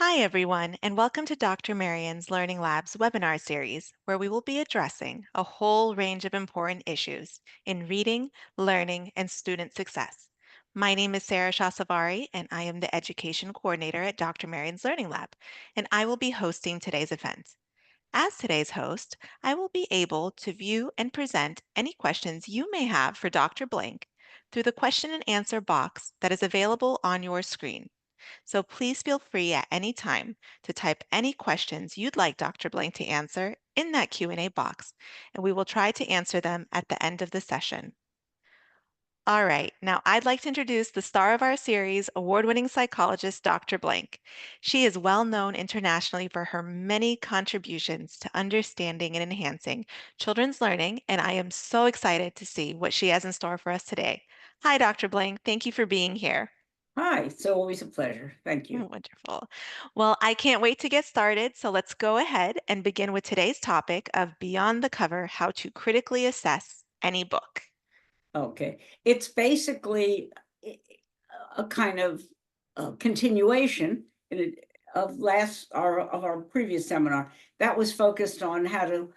Hi, everyone, and welcome to Dr. Marion's Learning Labs webinar series, where we will be addressing a whole range of important issues in reading, learning, and student success. My name is Sarah Shasavari, and I am the Education Coordinator at Dr. Marion's Learning Lab, and I will be hosting today's event. As today's host, I will be able to view and present any questions you may have for Dr. Blank through the question and answer box that is available on your screen. So please feel free at any time to type any questions you'd like Dr. Blank to answer in that Q&A box, and we will try to answer them at the end of the session. All right, now I'd like to introduce the star of our series, award-winning psychologist Dr. Blank. She is well known internationally for her many contributions to understanding and enhancing children's learning, and I am so excited to see what she has in store for us today. Hi, Dr. Blank. Thank you for being here. Hi, it's always a pleasure. Thank you. Wonderful. Well, I can't wait to get started. So let's go ahead and begin with today's topic of Beyond the Cover, how to critically assess any book. Okay. It's basically a kind of continuation of our previous seminar that was focused on how to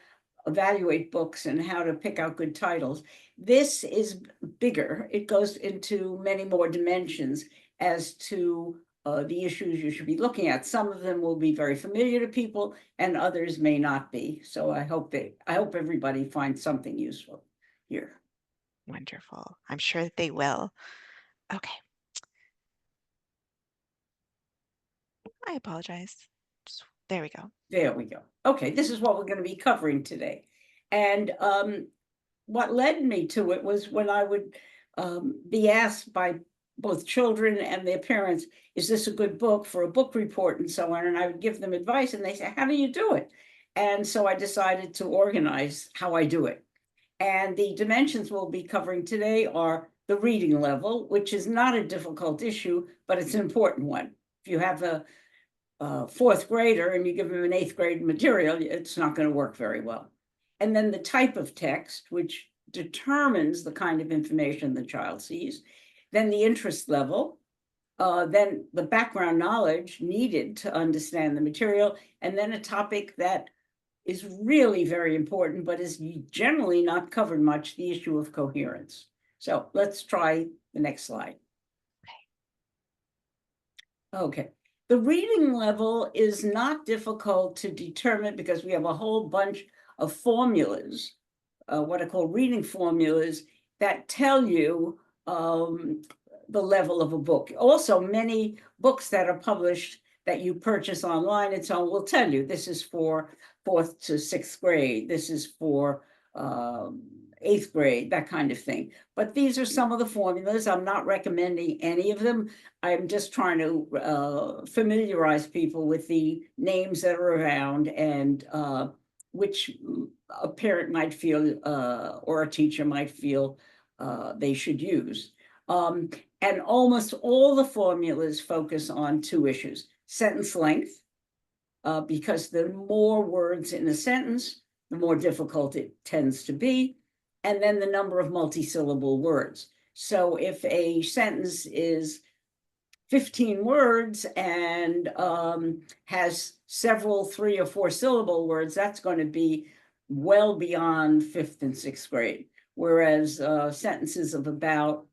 evaluate books and how to pick out good titles. This is bigger. It goes into many more dimensions as to the issues you should be looking at. Some of them will be very familiar to people, and others may not be. So I hope everybody finds something useful here. Wonderful. I'm sure that they will. Okay, I apologize. There we go. There we go. Okay, this is what we're going to be covering today. And what led me to it was when I would be asked by both children and their parents, is this a good book for a book report and so on? And I would give them advice and they say, how do you do it? And so I decided to organize how I do it. And the dimensions we'll be covering today are the reading level, which is not a difficult issue, but it's an important one. If you have a fourth grader and you give them an eighth grade material, it's not going to work very well. And then the type of text, which determines the kind of information the child sees, then the interest level, then the background knowledge needed to understand the material, and then a topic that is really very important, but is generally not covered much, the issue of coherence. So let's try the next slide. Okay. The reading level is not difficult to determine because we have a whole bunch of formulas, what I call reading formulas, that tell you the level of a book. Also, many books that are published that you purchase online and so on will tell you this is for fourth to sixth grade, this is for eighth grade, that kind of thing. But these are some of the formulas. I'm not recommending any of them. I'm just trying to familiarize people with the names that are around and which a parent might feel or a teacher might feel they should use. And almost all the formulas focus on two issues: sentence length, because the more words in a sentence, the more difficult it tends to be, and then the number of multisyllable words. So if a sentence is 15 words and has several 3 or 4 syllable words, that's going to be well beyond fifth and sixth grade. Whereas sentences of about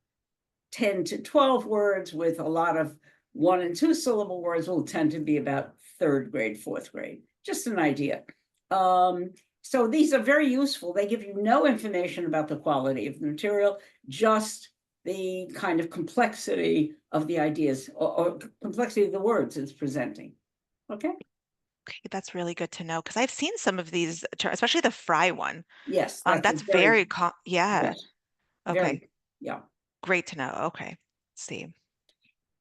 10 to 12 words with a lot of 1 and 2 syllable words will tend to be about third grade, fourth grade. Just an idea. So these are very useful. They give you no information about the quality of the material, just the kind of complexity of the ideas or complexity of the words it's presenting. Okay? Okay, that's really good to know because I've seen some of these, especially the fry one. Yes, that's a That's very, very, yeah. yes, Okay, very, yeah. great to know. Okay, let's see.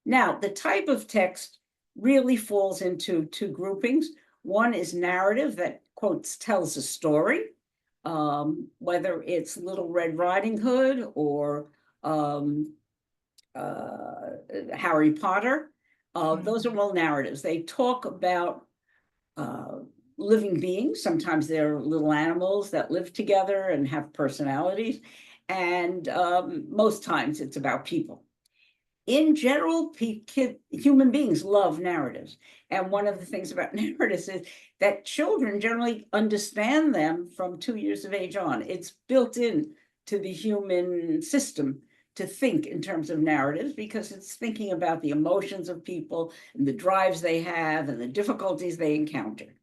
Now, the type of text really falls into two groupings. One is narrative that, quotes, tells a story, whether it's Little Red Riding Hood or Harry Potter. Those are Mhm. all narratives. They talk about uh, living beings. Sometimes they're little animals that live together and have personalities. And most times it's about people. in general, human beings love narratives. And one of the things about narratives is that children generally understand them from 2 years of age on. It's built in to the human system to think in terms of narratives because it's thinking about the emotions of people and the drives they have and the difficulties they encounter.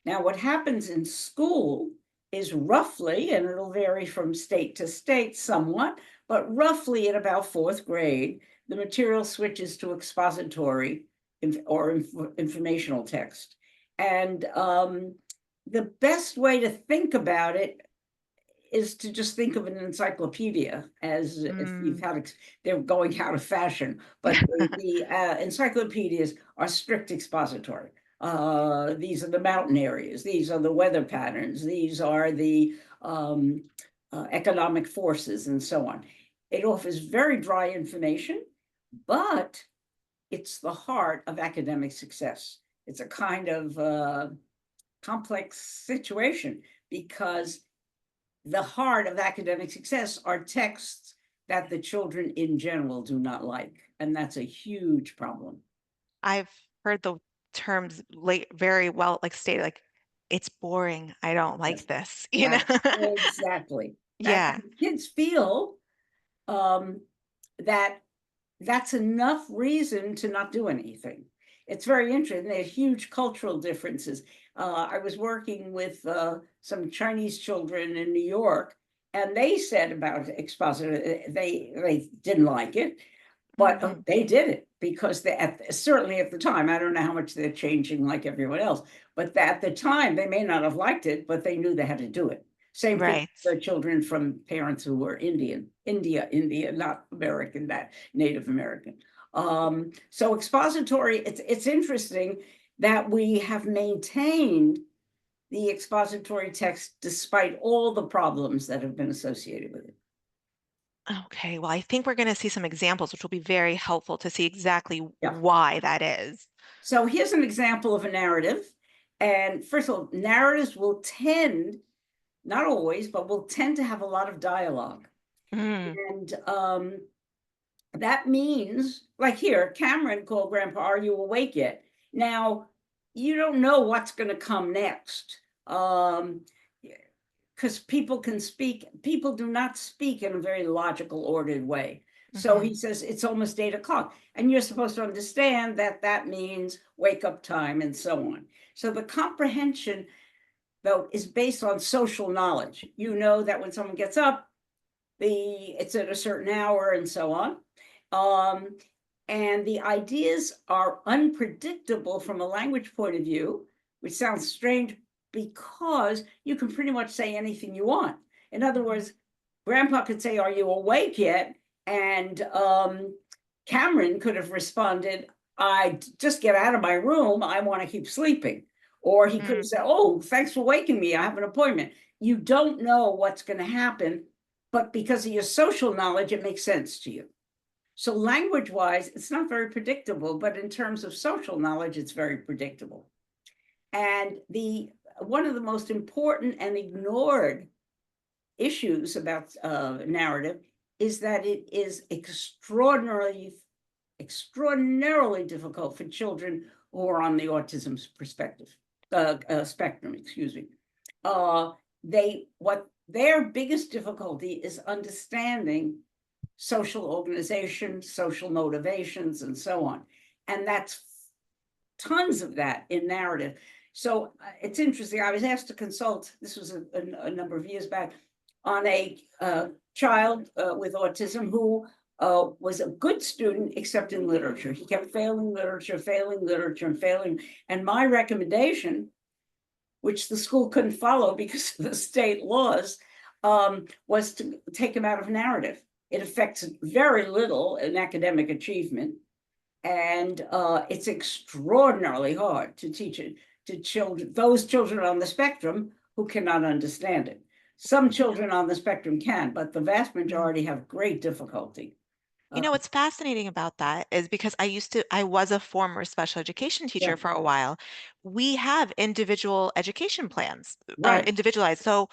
Now, what happens in school is roughly, and it'll vary from state to state somewhat, but roughly at about fourth grade, the material switches to expository or informational text. And the best way to think about it is to just think of an encyclopedia as if you've Mm. had, they're going out of fashion, but the encyclopedias are strict expository. These are the mountain areas, these are the weather patterns, these are the economic forces, and so on. It offers very dry information, but it's the heart of academic success. It's a kind of complex situation because the heart of academic success are texts that the children in general do not like. And that's a huge problem. I've heard the terms very well, like stated, like it's boring. I don't like Yes, this, that's exactly. That Yeah. kids feel um, that that's enough reason to not do anything. It's very interesting. There's huge cultural differences. I was working with some Chinese children in New York, and they said about expositor, they didn't like it, but Hmm. they did it because certainly at the time, I don't know how much they're changing like everyone else, but at the time they may not have liked it, but they knew they had to do it. Same thing Right. for children from parents who were India, not American, that Native American. So expository, it's interesting that we have maintained the expository text despite all the problems that have been associated with it. Okay, well, I think we're going to see some examples, which will be very helpful to see exactly Yeah. why that is. So here's an example of a narrative. And first of all, narratives will tend, not always, but will tend to have a lot of dialogue. Mm, And that means, like here, Cameron called Grandpa, "Are you awake yet?" Now, you don't know what's going to come next. Because people do not speak in a very logical, ordered way. So hmm he says it's almost 8 o'clock, and you're supposed to understand that that means wake up time and so on. So the comprehension, though, is based on social knowledge. You know that when someone gets up, it's at a certain hour and so on. Um, and the ideas are unpredictable from a language point of view, which sounds strange because you can pretty much say anything you want. In other hmm words, Grandpa could say, "Are you awake yet?" And Cameron could have responded, "I just get out of my room. I want to keep sleeping." Or he could have mm, said, "Oh, thanks for waking me. I have an appointment." You don't know what's going to happen, but because of your social knowledge, it makes sense to you. So language wise, it's not very predictable, but in terms of social knowledge, it's very predictable. And the one of the most important and ignored issues about narrative is that it is extraordinarily difficult for children who are on the autism spectrum, excuse me. What their biggest difficulty is understanding social organization, social motivations, and so on. And that's tons of that in narrative. So it's interesting. I was asked to consult, this was a number of years back, on a child with autism who was a good student except in literature. He kept failing literature, and failing. And my recommendation, which the school couldn't follow because of the state laws, was to take him out of narrative. It affects very little in academic achievement, and it's extraordinarily hard to teach it to children, those children on the spectrum who cannot understand it. Some yeah. children on the spectrum can, but the vast Mhm. majority have great difficulty. You Uh, know, what's fascinating about that is because I was a former special education yeah, teacher for a while. We have individual education plans, right. individualized. So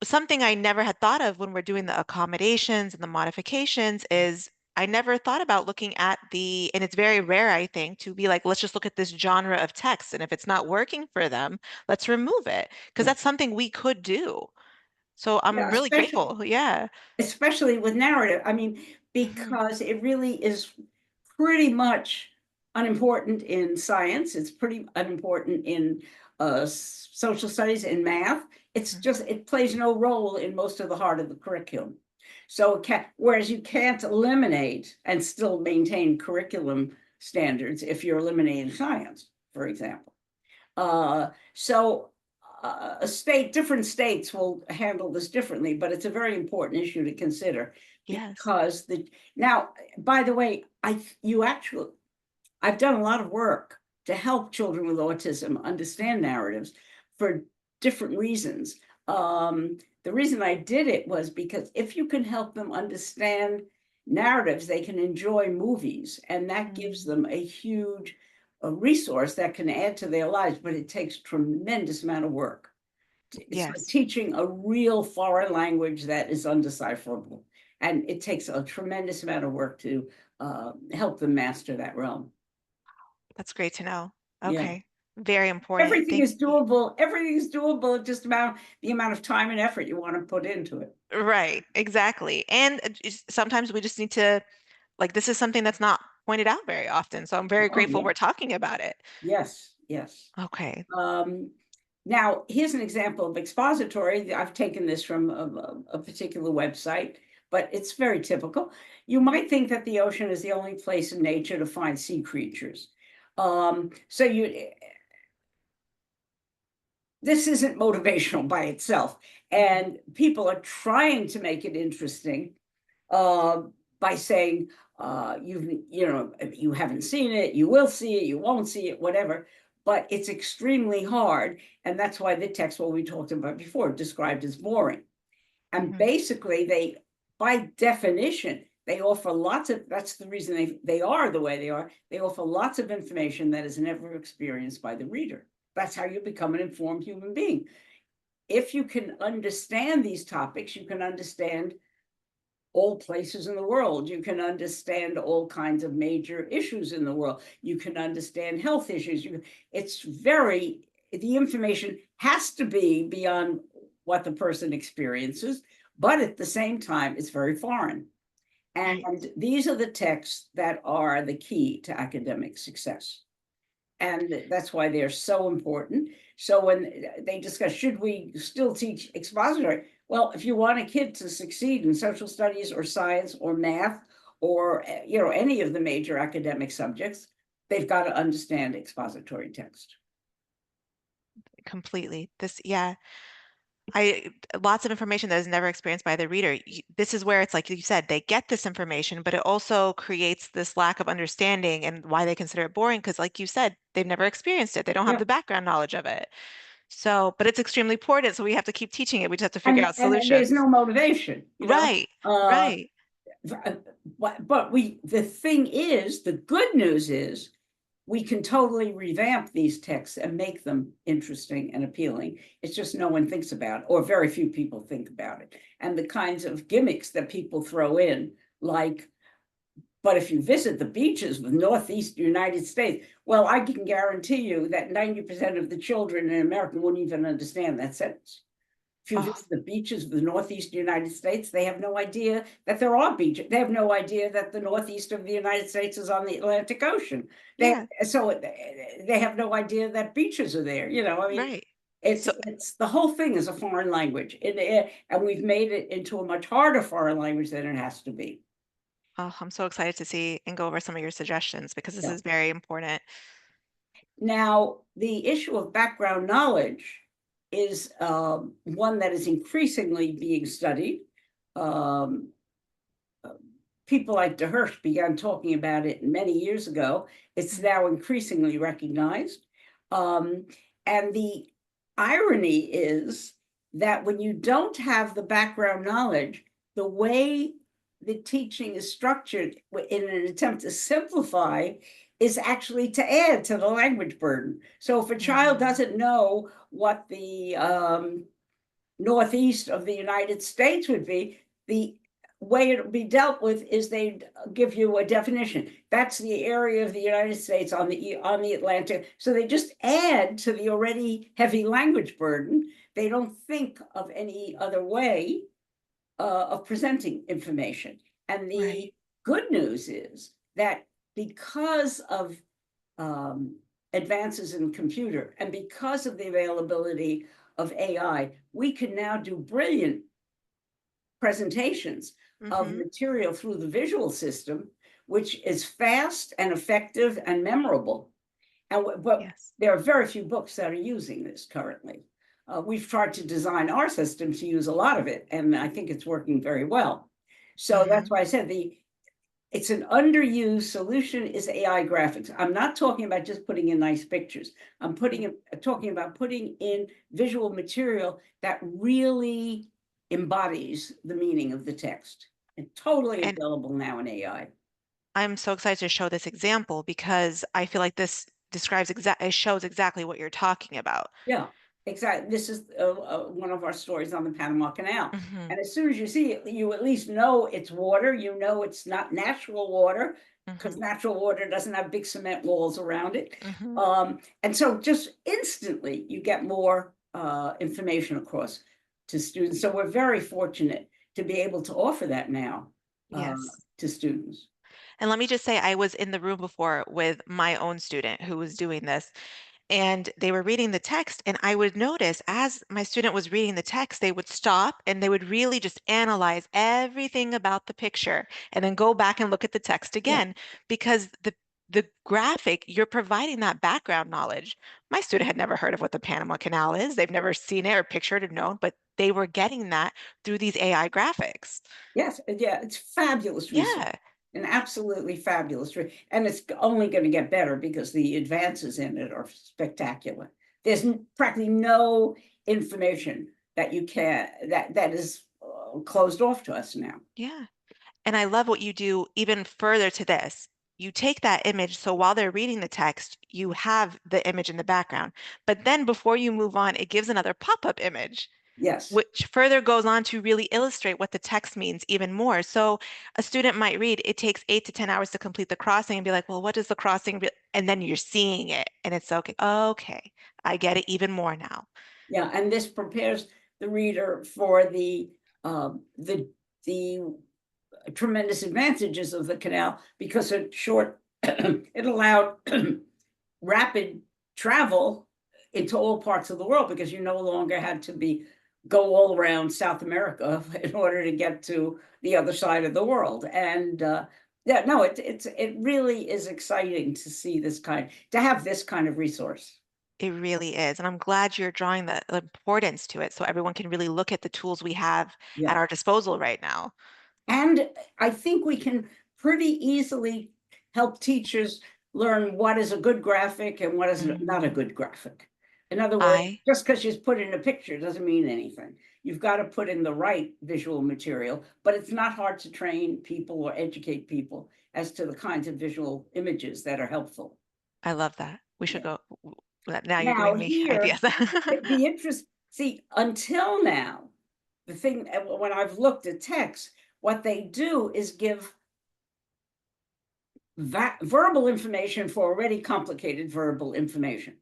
something I never had thought of when we're doing the accommodations and the modifications is I never thought about looking at and it's very rare, I think, to be like, let's just look at this genre of text. And if it's not working for them, let's remove it. Because Yeah, that's something we could do. So I'm yeah, really grateful. Yeah. especially with narrative. I mean, Hmm. because it really is pretty much unimportant in science. It's pretty unimportant in social studies and math. It's Hmm. just, it plays no role in most of the heart of the curriculum. So whereas you can't eliminate and still maintain curriculum standards if you're eliminating science, for example. So different states will handle this differently, but it's a very important issue to consider Yes. because now, by the way, I've done a lot of work to help children with autism understand narratives for different reasons. The reason I did it was because if you can help them understand narratives, they can enjoy movies, and that gives Mm. them a huge resource that can add to their lives, but it takes tremendous amount of work. It's like Yes. teaching a real foreign language that is undecipherable, and it takes a tremendous amount of work to help them master that realm. That's great to know. Yeah. Okay. Very important. Thank you. Everything is doable, just about the amount of time and effort you want to put into it. Right. Exactly. And sometimes we just need to, like, this is something that's not pointed out very often. So I'm very Oh, grateful yeah. we're talking about it. Yes, yes. Okay. Um, Now, here's an example of expository. I've taken this from a particular website, but it's very typical. You might think that the ocean is the only place in nature to find sea creatures. So this isn't motivational by itself, Mhm. and people are trying to make it interesting uh, by saying you haven't seen it, you will see it, you won't see it, whatever. But it's extremely hard, and that's why the text, what we talked about before, described as boring. And Mhm. basically, by definition, they offer lots of. That's the reason they are the way they are. They offer lots of information that is never experienced by the reader. That's how you become an informed human being. If you can understand these topics, you can understand all places in the world. You can understand all kinds of major issues in the world. You can understand health issues. The information has to be beyond what the person experiences, but at the same time, it's very foreign. Right. And these are the texts that are the key to academic success. And that's why they're so important. So when they discuss, should we still teach expository? Well, if you want a kid to succeed in social studies or science or math or any of the major academic subjects, they've got to understand expository text. Completely. Yeah. I Lots of information that is never experienced by the reader. This is where it's like you said, they get this information, but it also creates this lack of understanding and why they consider it boring. Because, like you said, they've never experienced it. They don't have Yeah. the background knowledge of it. So, but it's extremely important. So we have to keep teaching it. We just have to figure out And there's solutions. no motivation, Right. Right. but the thing is, the good news is we can totally revamp these texts and make them interesting and appealing. It's just no one thinks about it, or very few people think about it. And the kinds of gimmicks that people throw in, like, but if you visit the beaches of the Northeast United States, well, I can guarantee you that 90% of the children in America wouldn't even understand that sentence. If you Oh, visit the beaches of the Northeast United States, they have no idea that there are beaches. They have no idea that the Northeast of the United States is on the Atlantic Ocean. They yeah. so they have no idea that beaches are there. I mean, Right. it's So, it's the whole thing is a foreign language, and we've made it into a much harder foreign language than it has to be. oh, I'm so excited to see and go over some of your suggestions because this Yeah. is very important. Now, the issue of background knowledge is one that is increasingly being studied. Um, People like DeHurst began talking about it many years ago. It's Mhm. now increasingly recognized. Um, and the irony is that when you don't have the background knowledge, the way the teaching is structured in an attempt to simplify is actually to add to the language burden. So if a child Mhm. doesn't know what the northeast of the United States would be, the way it'll be dealt with is they give you a definition. That's the area of the United States on the Atlantic. So they just add to the already heavy language burden. They don't think of any other way of presenting information. And Right. the good news is that because of advances in computer and because of the availability of AI, we can now do brilliant presentations of Mm-hmm. material through the visual system, which is fast and effective and memorable. But Yes. there are very few books that are using this currently. We've tried to design our system to use a lot of it, and I think it's working very well. So Mm-hmm. that's why I said it's an underused solution is AI graphics. I'm not talking about just putting in nice pictures. Talking about putting in visual material that really embodies the meaning of the text. And totally And available now in AI. I'm so excited to show this example because I feel like this it shows exactly what you're talking about. Yeah, exactly. This is one of our stories on the Panama Canal. Mm-hmm. And as soon as you see it, you at least know it's water. You know it's not natural water because Mm-hmm. natural water doesn't have big cement walls around it. Mm-hmm. And so just instantly you get more information across to students. So we're very fortunate to be able to offer that now uh, Yes. to students. And let me just say, I was in the room before with my own student who was doing this, and they were reading the text. And I would notice as my student was reading the text, they would stop and they would really just analyze everything about the picture and then go back and look at the text Yeah. again because the graphic, you're providing that background knowledge. My student had never heard of what the Panama Canal is. They've never seen it or pictured it or known, but they were getting that through these AI graphics. Yes, yeah, it's fabulous research, Yeah. an absolutely fabulous, and it's only going to get better because the advances in it are spectacular. There's practically no information that you can that is closed off to us now. Yeah. And I love what you do even further to this. You take that image, so while they're reading the text, you have the image in the background. But then before you move on, it gives another pop-up image, Yes, which further goes on to really illustrate what the text means even more. So a student might read, it takes 8 to 10 hours to complete the crossing and be like, well, what does the crossing re-? And then you're seeing it and it's okay. Okay, I get it even more now. yeah, and this prepares the reader for the tremendous advantages of the canal because it allowed rapid travel into all parts of the world because you no longer had to go all around South America in order to get to the other side of the world. And yeah, no, it really is exciting to see to have this kind of resource. It really is. And I'm glad you're drawing the importance to it so everyone can really look at the tools we have at Yeah. our disposal right now. And I think we can pretty easily help teachers learn what is a good graphic and what is not a Mm, good graphic. In other words, I just because she's put in a picture doesn't mean anything. You've got to put in the right visual material, but it's not hard to train people or educate people as to the kinds of visual images that are helpful. I love that. We should Yeah. go. Now you're Now giving me here, ideas. the interest, see, until now, the thing when I've looked at text, what they do is give verbal information for already complicated verbal information.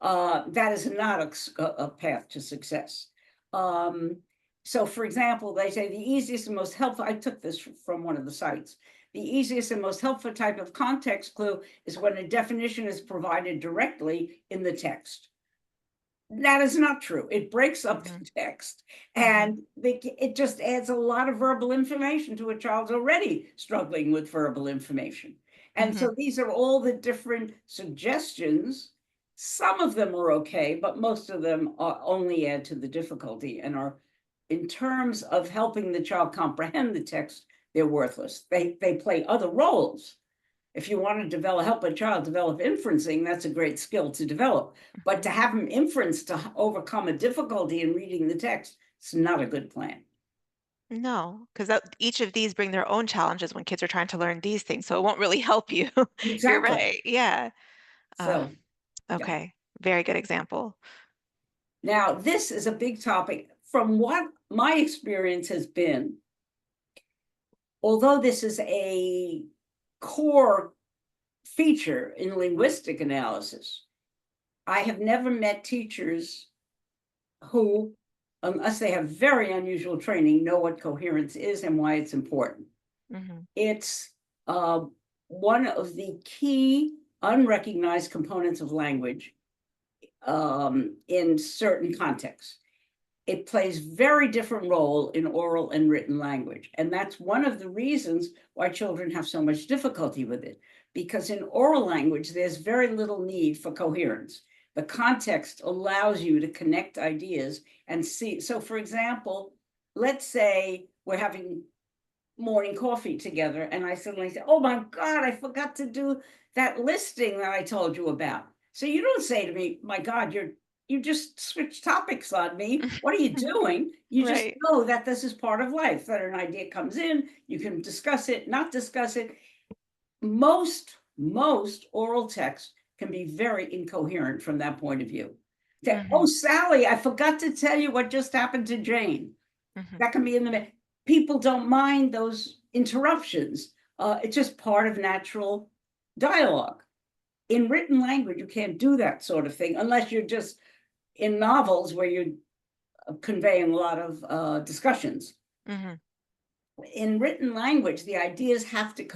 That is not a path to success. Um, so, for example, they say the easiest and most helpful, I took this from one of the sites. The easiest and most helpful type of context clue is when a definition is provided directly in the text. That is not true. It breaks up Hmm. the text Hmm. and it just adds a lot of verbal information to a child's already struggling with verbal information. And Hmm. so these are all the different suggestions. Some of them are okay, but most of them only add to the difficulty and are, in terms of helping the child comprehend the text, they're worthless. They play other roles. If you want to help a child develop inferencing, that's a great skill to develop. But to Hmm. have them inference to overcome a difficulty in reading the text, it's not a good plan. No, because each of these bring their own challenges when kids are trying to learn these things. So it won't really help you. You're Exactly. right. Yeah. Uh, So, yeah. okay. Very good example. Now, this is a big topic. From what my experience has been, although this is a core feature in linguistic analysis, I have never met teachers who, unless they have very unusual training, know what coherence is and why it's important. Mm-hmm. It's one of the key unrecognized components of language in certain contexts. It plays very different role in oral and written language. And that's one of the reasons why children have so much difficulty with it. Because in oral language, there's very little need for coherence. The context allows you to connect ideas and see. So for example, let's say we're having morning coffee together and I suddenly say, oh my God, I forgot to do that listing that I told you about. So you don't say to me, my God, you just switched topics on me. What are you doing? You just Right. know that this is part of life, that an idea comes in, you can discuss it, not discuss it. Most oral text can be very incoherent from that point of view. Oh, Mm-hmm. Sally, I forgot to tell you what just happened to Jane. Mm-hmm. That can be in the people don't mind those interruptions. It's just part of natural dialogue. In written language, you can't do that sort of thing unless you're just in novels where you're conveying a lot of discussions. Mm-hmm. In written language, the ideas have to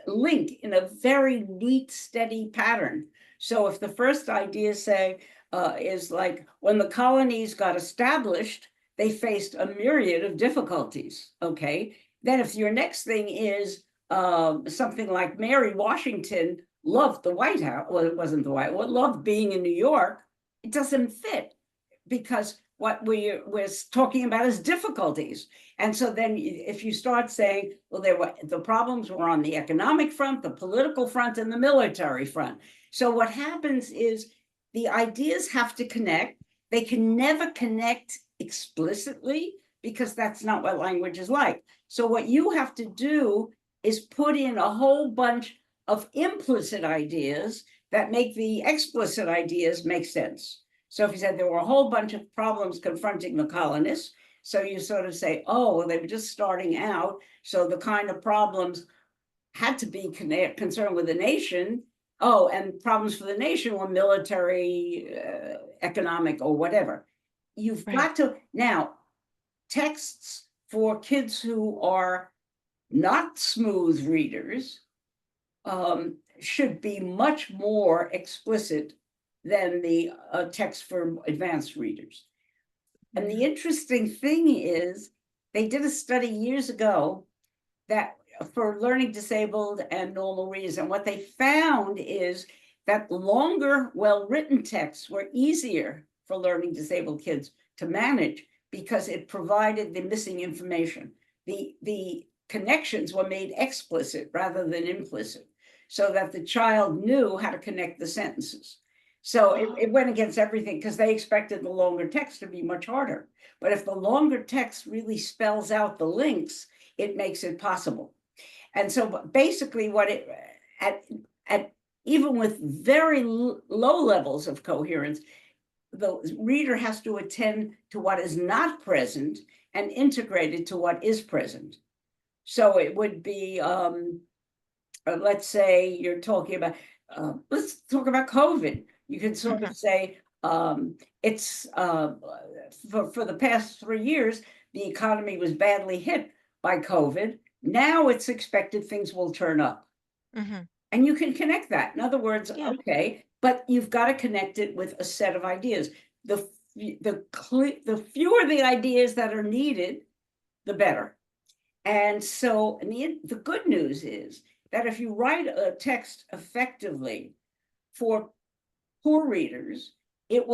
link in a very neat, steady pattern. So if the first idea, say, is like when the colonies got established, they faced a myriad of difficulties. Okay. Then if your next thing is something like Mary Washington loved the White House, well, it wasn't the White House, loved being in New York, it doesn't fit because what we're talking about is difficulties. And so then if you start saying, well, the problems were on the economic front, the political front, and the military front. So what happens is the ideas have to connect. They can never connect explicitly because that's not what language is like. So what you have to do is put in a whole bunch of implicit ideas that make the explicit ideas make sense. So if you said there were a whole bunch of problems confronting the colonists, so you sort of say, oh, well, they were just starting out. So the kind of problems had to be concerned with the nation. Oh, and problems for the nation were military, economic, or whatever. You've Right. got to, now, texts for kids who are not smooth readers should be much more explicit than the text for advanced readers. And the Mm-hmm. interesting thing is, they did a study years ago that for learning disabled and normal readers, and what they found is that longer, well-written texts were easier for learning disabled kids to manage because it provided the missing information. The connections were made explicit rather than implicit, so that the child knew how to connect the sentences. So it went against everything because they expected the longer text to be much harder. But if the longer text really spells out the links, it makes it possible. And so basically what it, at even with very low levels of coherence, the reader has to attend to what is not present and integrate it to what is present. So it would be, let's say you're talking about, let's talk about COVID. You can sort Mm-hmm. of say, it's for the past 3 years, the economy was badly hit by COVID. Now it's expected things will turn up. Mm-hmm. And you can connect that. In other words, Yeah. okay, but you've got to connect it with a set of ideas. The fewer the ideas that are needed, the better. And so the good news is that if you write a text effectively for poor readers,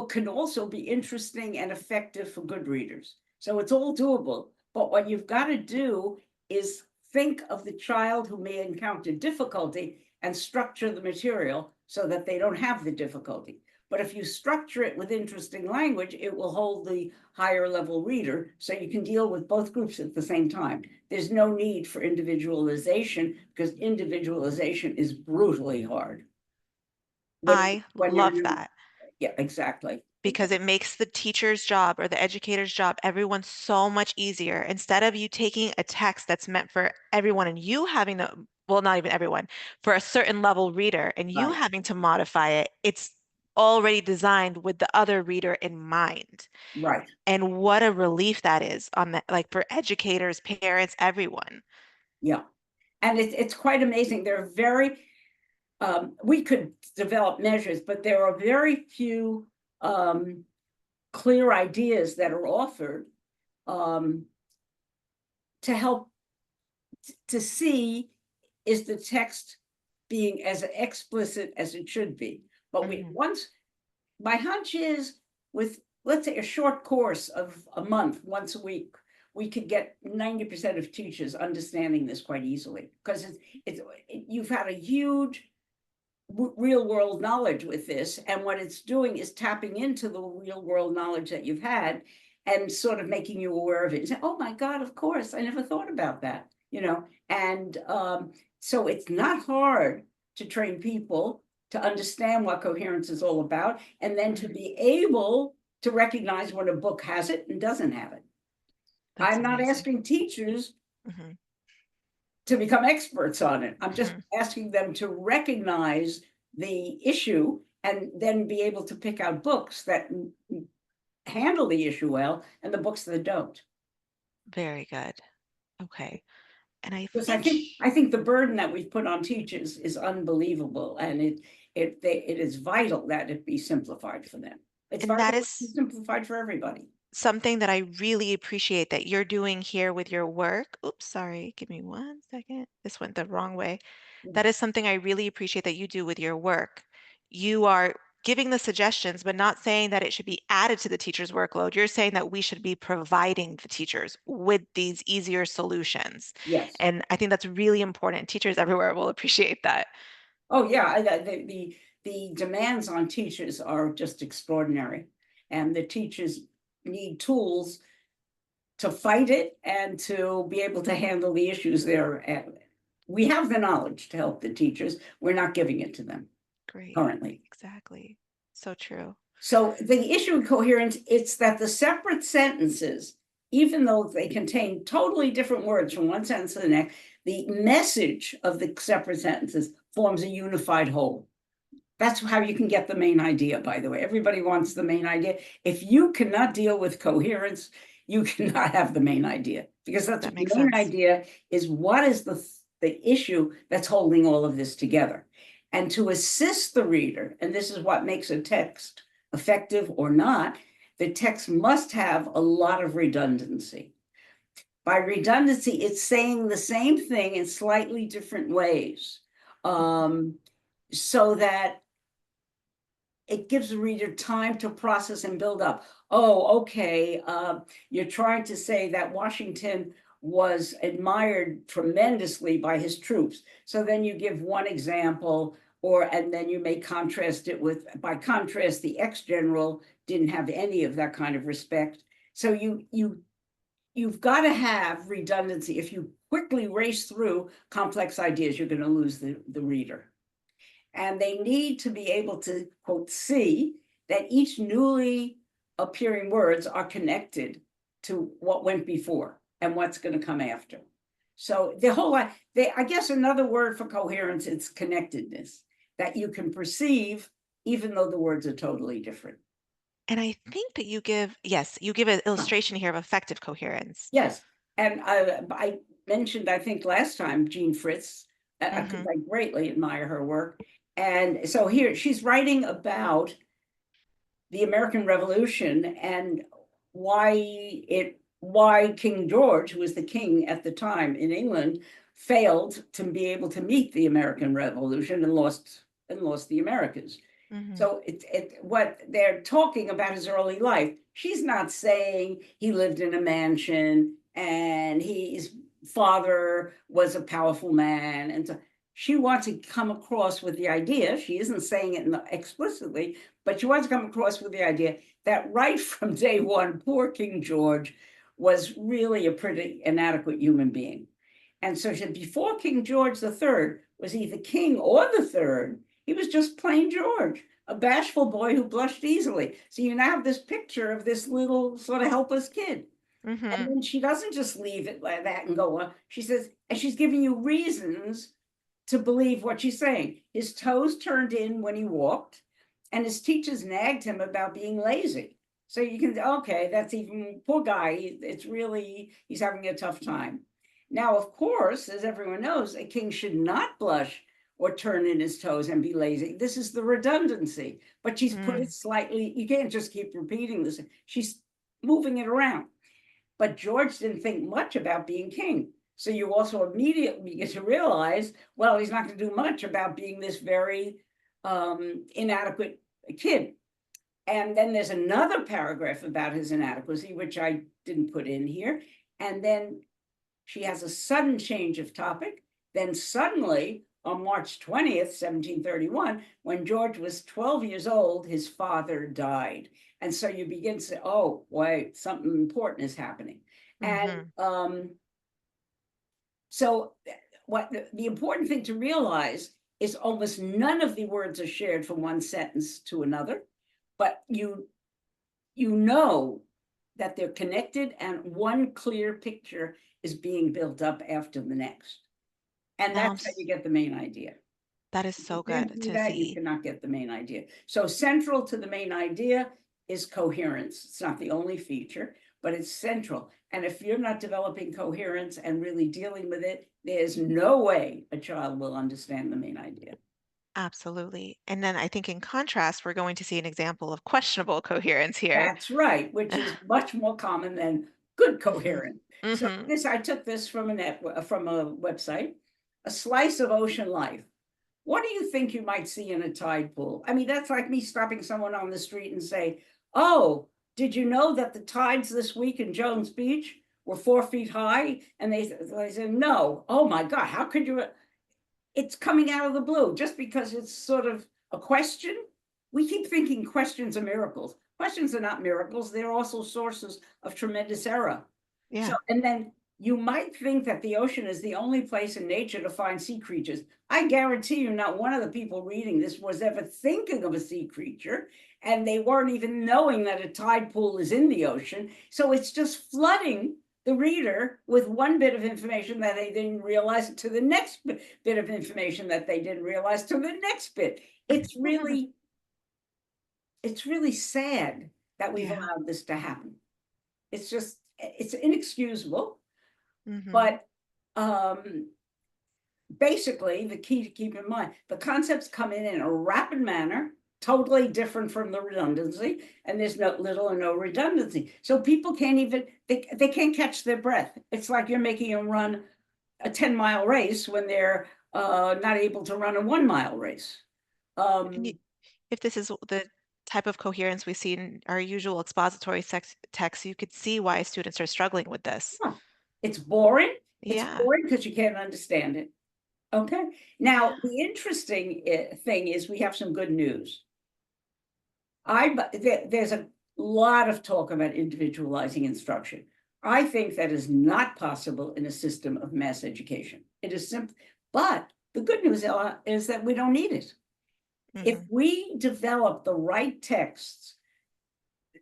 can also be interesting and effective for good readers. So it's all doable. But what you've got to do is think of the child who may encounter difficulty and structure the material so that they don't have the difficulty. But if you structure it with interesting language, it will hold the higher level reader so you can deal with both groups at the same time. There's no need for individualization because individualization is brutally hard. I When you're love that. yeah, exactly. because it makes the teacher's job or the educator's job, everyone so much easier. Instead of you taking a text that's meant for everyone and you having to, well, not even everyone, for a certain level reader and you Right, having to modify it, it's already designed with the other reader in mind. right, And what a relief that is on that, like for educators, parents, everyone. yeah. And it's quite amazing. There are very, we could develop measures, but there are very few clear ideas that are offered um, to help to see, is the text being as explicit as it should be. But we Hmm. once, my hunch is, with, let's say, a short course of a month, once a week, we could get 90% of teachers understanding this quite easily, because you've had a huge real world knowledge with this, and what it's doing is tapping into the real world knowledge that you've had and sort of making you aware of it and say, oh my God, of course, I never thought about that, and so it's not hard to train people to understand what coherence is all about, and then to Hmm. be able to recognize when a book has it and doesn't have it. That's I'm not amazing. asking teachers Hmm. to become experts on it. I'm just Hmm. asking them to recognize the issue and then be able to pick out books that handle the issue well and the books that don't. Very good. Okay. And I Because think, I think the burden that we've put on teachers is unbelievable, and it is vital that it be simplified for them. It's and vital that that it be is simplified for everybody. something that I really appreciate that you're doing here with your work. Oops, sorry, give me one second. This went the wrong way. That is something I really appreciate that you do with your work. You are giving the suggestions, but not saying that it should be added to the teacher's workload. You're saying that we should be providing the teachers with these easier solutions. Yes. And I think that's really important. Teachers everywhere will appreciate that. Oh, yeah, the demands on teachers are just extraordinary, and the teachers need tools to fight it and to be able to handle the issues there. We have the knowledge to help the teachers. We're not giving it to them Great. currently. Exactly. So true. So the issue of coherence, it's that the separate sentences, even though they contain totally different words from one sentence to the next, the message of the separate sentences forms a unified whole. That's how you can get the main idea, by the way. Everybody wants the main idea. If you cannot deal with coherence, you cannot have the main idea, because that's That the makes main sense. idea is what is the issue that's holding all of this together. And to assist the reader, and this is what makes a text effective or not, the text must have a lot of redundancy. By redundancy, it's saying the same thing in slightly different ways, so that it gives the reader time to process and build up. Oh, okay, you're trying to say that Washington was admired tremendously by his troops. So then you give one example, and then you may contrast it with, by contrast, the ex-general didn't have any of that kind of respect. So you've got to have redundancy. If you quickly race through complex ideas, you're going to lose the reader. And they need to be able to, quote, see that each newly appearing words are connected to what went before and what's going to come after. So the whole, I guess another word for coherence is connectedness, that you can perceive even though the words are totally different. And I think that you give, yes, you give an illustration here of effective coherence. Yes, and I mentioned, I think last time, Jean Fritz, because Hmm. I greatly admire her work. And so here she's writing about the American Revolution and why King George, who was the king at the time in England, failed to be able to meet the American Revolution and lost the Americas. Hmm. So what they're talking about his early life. She's not saying he lived in a mansion and his father was a powerful man, and so she wants to come across with the idea. She isn't saying it explicitly, but she wants to come across with the idea that right from day one, poor King George was really a pretty inadequate human being. And so she said, before King George the Third was either king or the third, He was just plain George, a bashful boy who blushed easily. So you now have this picture of this little sort of helpless kid. And Mm-hmm. then she doesn't just leave it like that and go on. She says, and she's giving you reasons to believe what she's saying. His toes turned in when he walked, and his teachers nagged him about being lazy. So you can, okay, that's even, poor guy, it's really, he's having a tough time. Now, of course, as everyone knows, a king should not blush or turn in his toes and be lazy. This is the redundancy, but she's put it Mm. slightly, you can't just keep repeating this. She's moving it around. But George didn't think much about being king. So you also immediately get to realize, well, he's not going to do much about being this very inadequate kid. And then there's another paragraph about his inadequacy, which I didn't put in here. And then she has a sudden change of topic. Then suddenly, on March 20th, 1731, when George was 12 years old, his father died. And so you begin to say, oh, wait, something important is happening. And Mm-hmm. so what the important thing to realize is almost none of the words are shared from one sentence to another, but you know that they're connected and one clear picture is being built up after the next. And Now that's how you get the main idea. that is If so you can't good do to that, you see. cannot get the main idea. So central to the main idea is coherence. It's not the only feature, but it's central. And if you're not developing coherence and really dealing with it, there's no way a child will understand the main idea. Absolutely. And then I think in contrast, we're going to see an example of questionable coherence here. That's right, which is much more common than good Mm-hmm. coherence. So Mm-hmm. this, I took this from from a website, a slice of ocean life. What do you think you might see in a tide pool? I mean, that's like me stopping someone on the street and say, oh, did you know that the tides this week in Jones Beach were 4 feet high? And they said, no. Oh my God, how could you? It's coming out of the blue just because it's sort of a question. We keep thinking questions are miracles. Questions are not miracles. They're also sources of tremendous error. So, Yeah. and then you might think that the ocean is the only place in nature to find sea creatures. I guarantee you, not one of the people reading this was ever thinking of a sea creature, and they weren't even knowing that a tide pool is in the ocean. So it's just flooding the reader with one bit of information that they didn't realize to the next bit of information that they didn't realize to the next bit. It's really, it's really sad that we've Yeah. allowed this to happen. It's just, it's inexcusable. Mm-hmm. But basically, the key to keep in mind, the concepts come in a rapid manner, totally different from the redundancy, and there's no little or no redundancy. So people can't even, they can't catch their breath. It's like you're making them run a 10-mile race when they're not able to run a 1-mile race. And Um, if this is the type of coherence we see in our usual expository text, you could see why students are struggling with this. huh. It's boring. It's Yeah. boring because you can't understand it. Okay. Yeah. Now, the interesting thing is we have some good news. There's a lot of talk about individualizing instruction. I think that is not possible in a system of mass education. It is simple, but the good news is that we don't need it. If Mm-hmm. we develop the right texts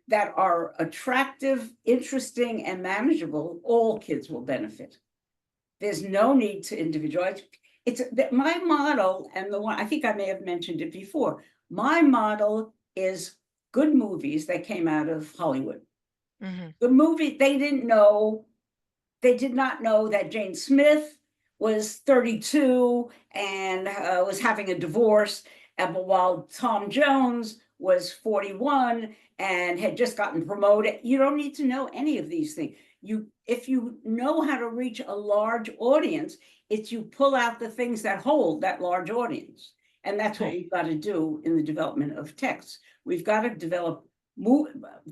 that are attractive, interesting, and manageable, all kids will benefit. There's no need to individualize. It's that my model, and the one I think I may have mentioned it before. My model is good movies that came out of Hollywood. Mm-hmm. The movie they didn't know, they did not know that Jane Smith was 32 and was having a divorce, but while Tom Jones was 41 and had just gotten promoted. You don't need to know any of these things. If you know how to reach a large audience, it's you pull out the things that hold that large audience. And that's what Right. we've got to do in the development of texts. We've got to develop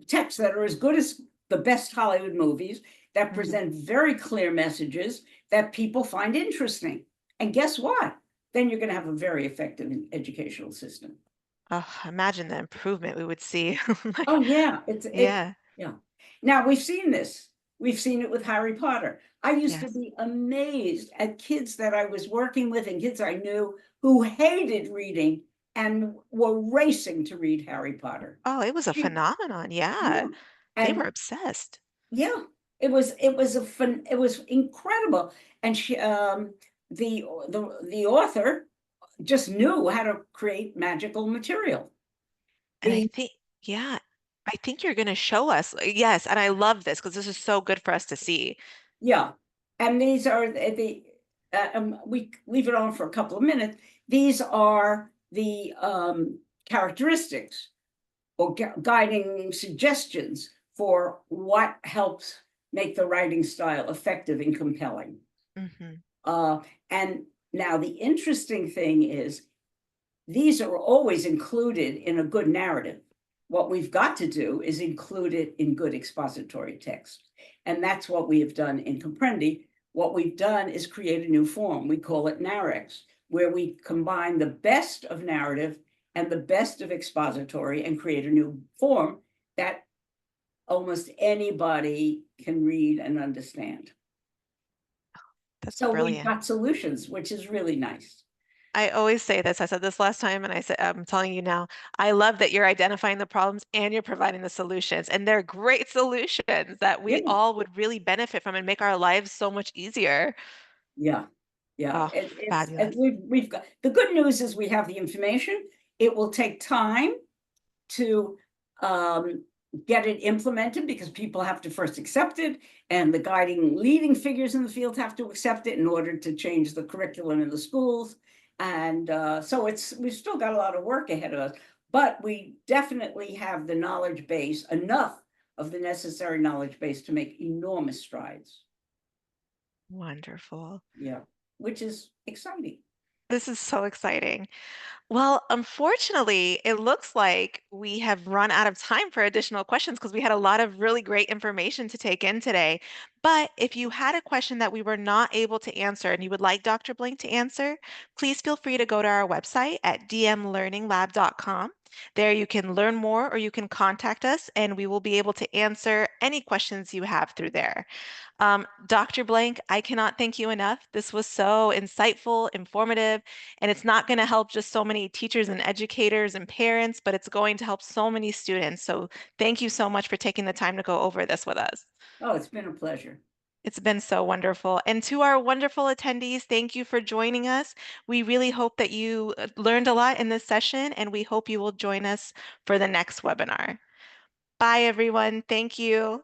texts that are as good as the best Hollywood movies, that Mm-hmm. present very clear messages that people find interesting. And guess what? Then you're going to have a very effective educational system. Oh, imagine the improvement we would see. Oh Like, yeah, it's yeah. yeah. Now we've seen this. We've seen it with Harry Potter. I used to Yes. be amazed at kids that I was working with and kids I knew who hated reading and were racing to read Harry Potter. Oh, it was a She, phenomenon. Yeah. yeah, They and were obsessed. yeah, it was incredible. And the author just knew how to create magical material. And I The think, yeah, I think you're going to show us. Yes. And I love this because this is so good for us to see. Yeah, and these are we leave it on for a couple of minutes. These are the characteristics or guiding suggestions for what helps make the writing style effective and compelling. Hmm. And now the interesting thing is these are always included in a good narrative. What we've got to do is include it in good expository text. And that's what we have done in Comprendi. What we've done is create a new form. We call it narrex, where we combine the best of narrative and the best of expository and create a new form that almost anybody can read and understand. That's So we've brilliant. got solutions, which is really nice. I always say this. I said this last time, and I'm telling you now. I love that you're identifying the problems and you're providing the solutions. And they're great solutions that we Yeah. all would really benefit from and make our lives so much easier. Yeah, yeah, Oh, and fabulous. we've got the good news is we have the information. It will take time to um, get it implemented because people have to first accept it, and the guiding leading figures in the field have to accept it in order to change the curriculum in the schools. And so we've still got a lot of work ahead of us, but we definitely have the knowledge base, enough of the necessary knowledge base to make enormous strides. Wonderful. Yeah, which is exciting. This is so exciting. Well, unfortunately, it looks like we have run out of time for additional questions because we had a lot of really great information to take in today. But if you had a question that we were not able to answer and you would like Dr. Blink to answer, please feel free to go to our website at dmlearninglab.com. There you can learn more or you can contact us and we will be able to answer any questions you have through there. Dr. Blank, I cannot thank you enough. This was so insightful, informative, and it's not going to help just so many teachers and educators and parents, but it's going to help so many students. So thank you so much for taking the time to go over this with us. Oh, it's been a pleasure. It's been so wonderful. And to our wonderful attendees, thank you for joining us. We really hope that you learned a lot in this session, and we hope you will join us for the next webinar. Bye, everyone. Thank you.